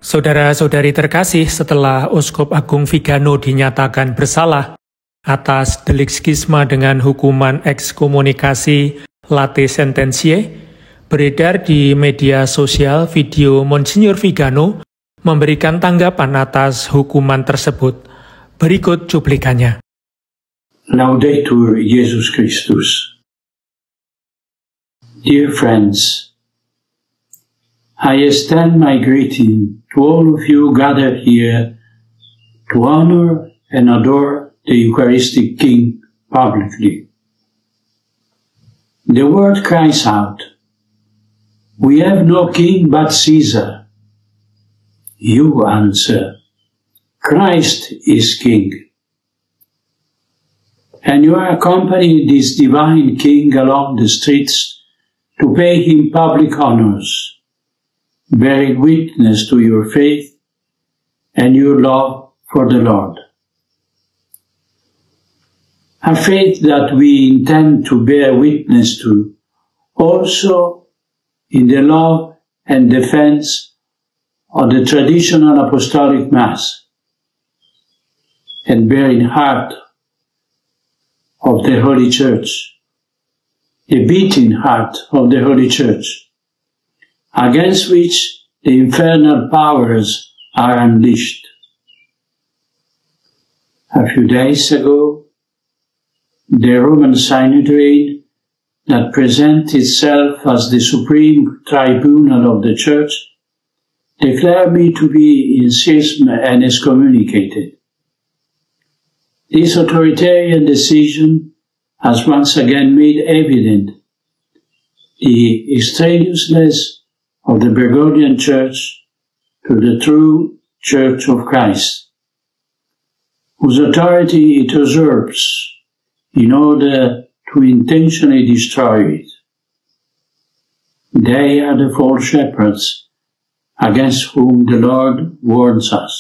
Saudara-saudari terkasih, setelah Uskup Agung Vigano dinyatakan bersalah atas delik skisma dengan hukuman ekskomunikasi late sententiae, beredar di media sosial video Monsignor Vigano memberikan tanggapan atas hukuman tersebut. Berikut cuplikannya. Laudetur Jesus Christus. Dear friends, I extend my greeting to all of you gathered here to honor and adore the Eucharistic King publicly. The word cries out, "We have no king but Caesar." You answer, "Christ is king." And you accompany this divine king along the streets to pay him public honors, bearing witness to your faith and your love for the Lord. A faith that we intend to bear witness to also in the love and defense of the traditional apostolic Mass, and bear in heart of the Holy Church, the beating heart of the Holy Church, against which the infernal powers are unleashed. A few days ago, the Roman Synod that presents itself as the supreme tribunal of the Church declared me to be in schism and excommunicated. This authoritarian decision has once again made evident the extraneousness of the Bergoglian Church to the true Church of Christ, whose authority it usurps in order to intentionally destroy it. They are the false shepherds against whom the Lord warns us.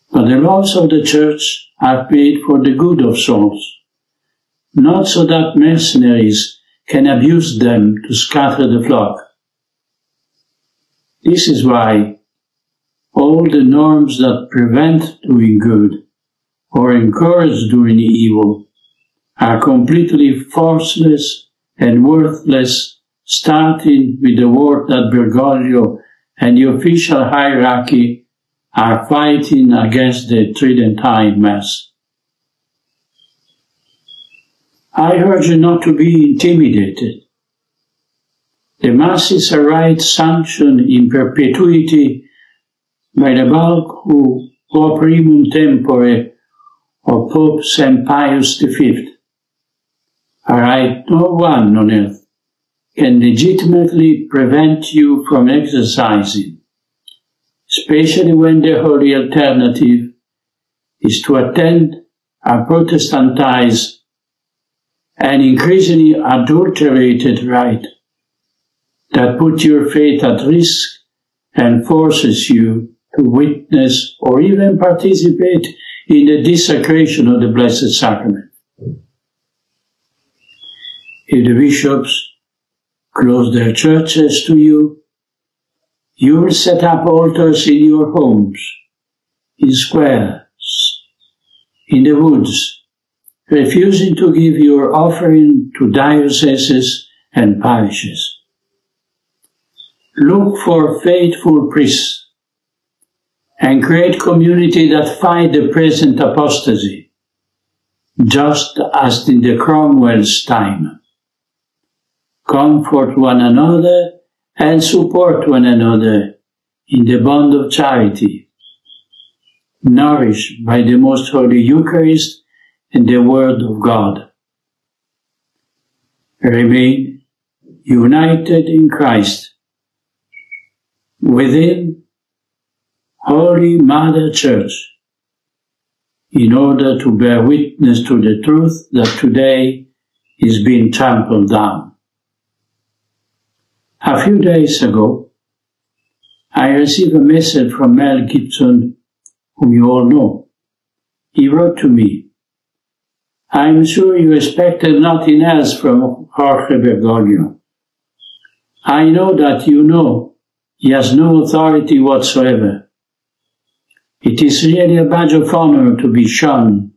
But the laws of the Church are made for the good of souls, not so that mercenaries can abuse them to scatter the flock. This is why all the norms that prevent doing good or encourage doing evil are completely forceless and worthless, starting with the work that Bergoglio and the official hierarchy are fighting against the Tridentine Mass. I urge you not to be intimidated. The Mass is a rite sanctioned in perpetuity by the bulk of primum tempore of Pope St. Pius V, a rite no one on earth can legitimately prevent you from exercising, especially when the holy alternative is to attend a Protestantized and increasingly adulterated rite that puts your faith at risk and forces you to witness or even participate in the desecration of the Blessed Sacrament. If the bishops close their churches to you, you will set up altars in your homes, in squares, in the woods, refusing to give your offering to dioceses and parishes. Look for faithful priests and create community that fight the present apostasy, just as in the Cromwell's time. Comfort one another and support one another in the bond of charity, nourished by the Most Holy Eucharist and the Word of God. Remain united in Christ, within Holy Mother Church, in order to bear witness to the truth that today is being trampled down. A few days ago, I received a message from Mel Gibson, whom you all know. He wrote to me, "I am sure you expected nothing else from Jorge Bergoglio. I know that you know he has no authority whatsoever. It is really a badge of honor to be shunned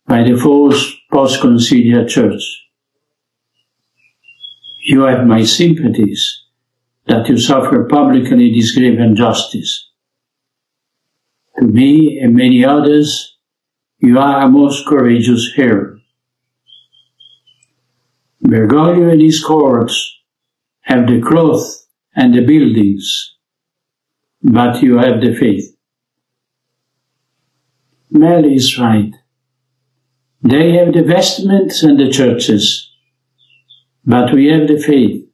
by the false post-conciliar church. You have my sympathies that you suffer publicly this grave injustice. To me and many others, you are a most courageous hero. Bergoglio and his cohorts have the cloth and the buildings, but you have the faith. Mel is right. They have the vestments and the churches, but we have the faith,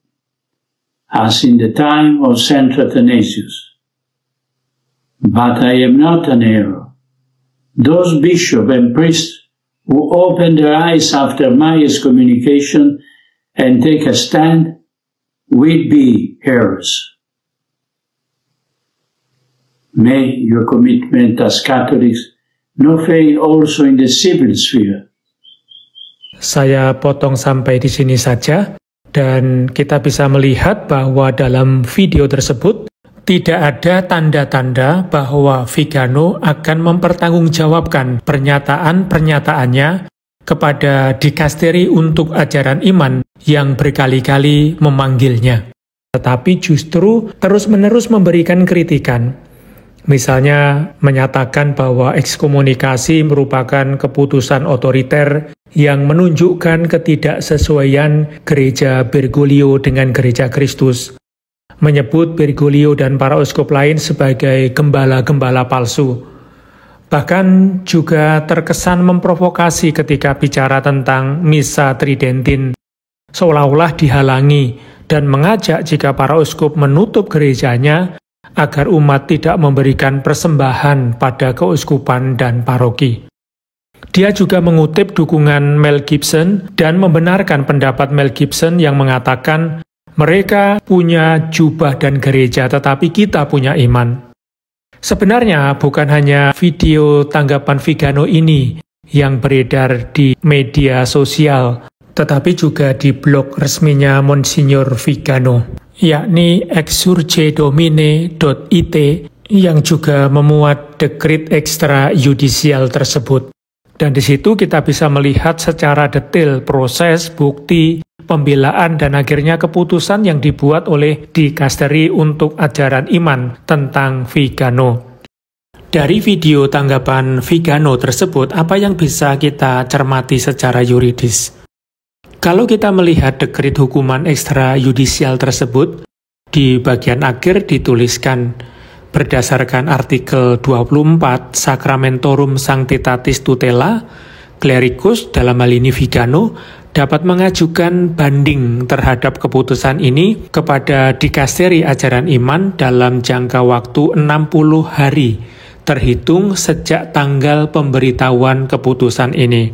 as in the time of Saint Athanasius. But I am not an hero. Those bishops and priests who open their eyes after my excommunication and take a stand will be heroes. May your commitment as Catholics not fail also in the civil sphere. Saya potong sampai di sini saja, dan kita bisa melihat bahwa dalam video tersebut tidak ada tanda-tanda bahwa Vigano akan mempertanggungjawabkan pernyataan-pernyataannya kepada dikasteri untuk ajaran iman yang berkali-kali memanggilnya. Tetapi justru terus-menerus memberikan kritikan. Misalnya menyatakan bahwa ekskomunikasi merupakan keputusan otoriter yang menunjukkan ketidaksesuaian gereja Bergoglio dengan gereja Kristus. Menyebut Bergoglio dan para uskup lain sebagai gembala-gembala palsu. Bahkan juga terkesan memprovokasi ketika bicara tentang Misa Tridentin, seolah-olah dihalangi dan mengajak jika para uskup menutup gerejanya agar umat tidak memberikan persembahan pada keuskupan dan paroki. Dia juga mengutip dukungan Mel Gibson dan membenarkan pendapat Mel Gibson yang mengatakan mereka punya jubah dan gereja, tetapi kita punya iman. Sebenarnya bukan hanya video tanggapan Vigano ini yang beredar di media sosial, tetapi juga di blog resminya Monsignor Vigano, yakni exsurgedomine.it, yang juga memuat dekrit ekstrajudisial tersebut. Dan di situ kita bisa melihat secara detail proses, bukti, pembelaan, dan akhirnya keputusan yang dibuat oleh dikasteri untuk ajaran iman tentang Vigano. Dari video tanggapan Vigano tersebut, apa yang bisa kita cermati secara yuridis? Kalau kita melihat dekrit hukuman ekstrajudisial tersebut, di bagian akhir dituliskan, berdasarkan artikel 24 Sacramentorum Sanctitatis Tutela, Clericus, dalam hal ini Vigano, dapat mengajukan banding terhadap keputusan ini kepada dikasteri ajaran iman dalam jangka waktu 60 hari, terhitung sejak tanggal pemberitahuan keputusan ini.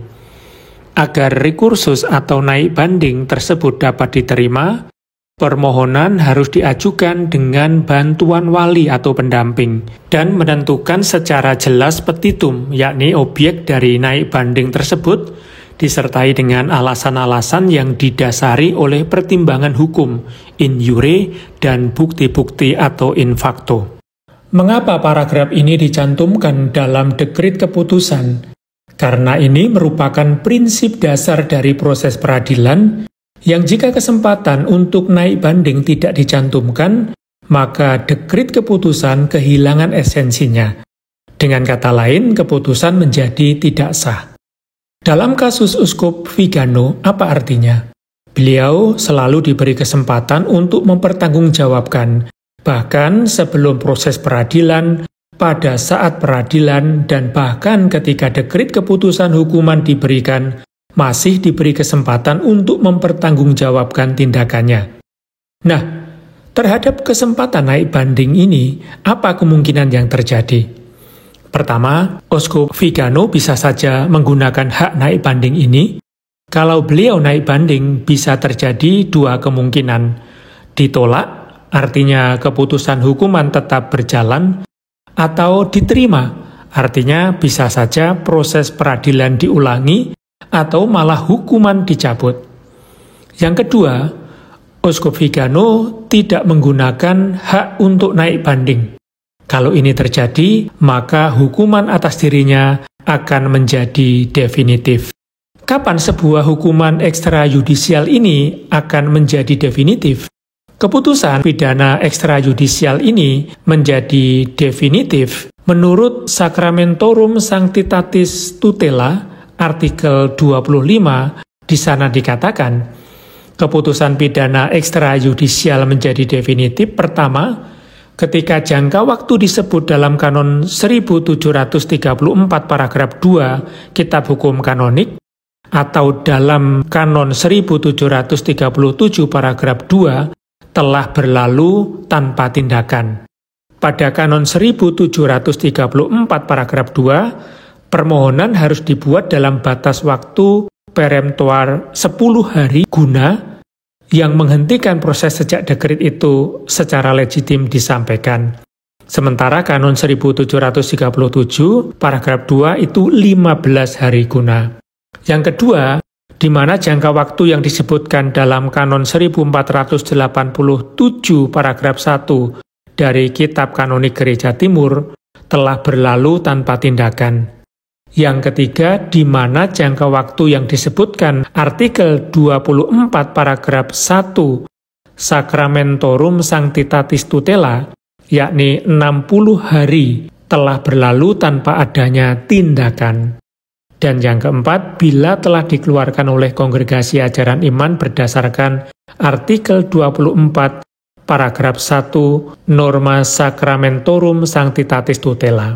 Agar rekursus atau naik banding tersebut dapat diterima, permohonan harus diajukan dengan bantuan wali atau pendamping dan menentukan secara jelas petitum, yakni objek dari naik banding tersebut, disertai dengan alasan-alasan yang didasari oleh pertimbangan hukum, in iure, dan bukti-bukti atau in facto. Mengapa paragraf ini dicantumkan dalam dekrit keputusan? Karena ini merupakan prinsip dasar dari proses peradilan yang jika kesempatan untuk naik banding tidak dicantumkan, maka dekrit keputusan kehilangan esensinya. Dengan kata lain, keputusan menjadi tidak sah. Dalam kasus Uskup Vigano, apa artinya? Beliau selalu diberi kesempatan untuk mempertanggungjawabkan, bahkan sebelum proses peradilan, pada saat peradilan, dan bahkan ketika dekrit keputusan hukuman diberikan, masih diberi kesempatan untuk mempertanggungjawabkan tindakannya. Nah, terhadap kesempatan naik banding ini, apa kemungkinan yang terjadi? Pertama, Uskup Vigano bisa saja menggunakan hak naik banding ini. Kalau beliau naik banding, bisa terjadi dua kemungkinan. Ditolak, artinya keputusan hukuman tetap berjalan, atau diterima, artinya bisa saja proses peradilan diulangi, atau malah hukuman dicabut. Yang kedua, Uskup Vigano tidak menggunakan hak untuk naik banding. Kalau ini terjadi, maka hukuman atas dirinya akan menjadi definitif. Kapan sebuah hukuman ekstrayudisial ini akan menjadi definitif? Keputusan pidana ekstrayudisial ini menjadi definitif menurut Sacramentorum Sanctitatis Tutela, artikel 25, di sana dikatakan, keputusan pidana ekstrayudisial menjadi definitif pertama, ketika jangka waktu disebut dalam kanon 1734 paragraf 2 Kitab Hukum Kanonik, atau dalam kanon 1737 paragraf 2 telah berlalu tanpa tindakan. Pada kanon 1734 paragraf 2, permohonan harus dibuat dalam batas waktu peremptoar 10 hari guna yang menghentikan proses sejak dekret itu secara legitim disampaikan. Sementara kanon 1737 paragraf 2 itu 15 hari guna. Yang kedua, di mana jangka waktu yang disebutkan dalam kanon 1487 paragraf 1 dari Kitab Kanonik Gereja Timur telah berlalu tanpa tindakan. Yang ketiga, di mana jangka waktu yang disebutkan artikel 24 paragraf 1 Sacramentorum Sanctitatis Tutela, yakni 60 hari, telah berlalu tanpa adanya tindakan. Dan yang keempat, bila telah dikeluarkan oleh Kongregasi Ajaran Iman berdasarkan artikel 24 paragraf 1 Norma Sacramentorum Sanctitatis Tutela.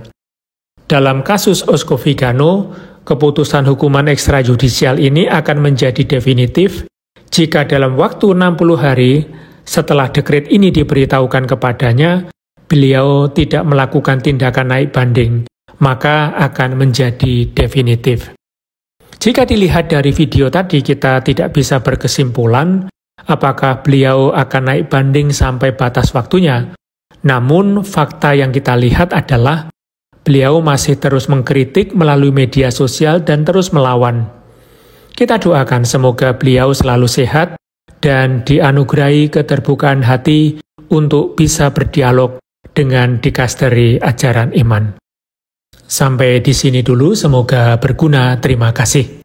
Dalam kasus Uskup Vigano, keputusan hukuman ekstrajudisial ini akan menjadi definitif jika dalam waktu 60 hari setelah dekret ini diberitahukan kepadanya, beliau tidak melakukan tindakan naik banding, maka akan menjadi definitif. Jika dilihat dari video tadi, kita tidak bisa berkesimpulan apakah beliau akan naik banding sampai batas waktunya. Namun, fakta yang kita lihat adalah beliau masih terus mengkritik melalui media sosial dan terus melawan. Kita doakan semoga beliau selalu sehat dan dianugerahi keterbukaan hati untuk bisa berdialog dengan dikasteri ajaran iman. Sampai di sini dulu, semoga berguna. Terima kasih.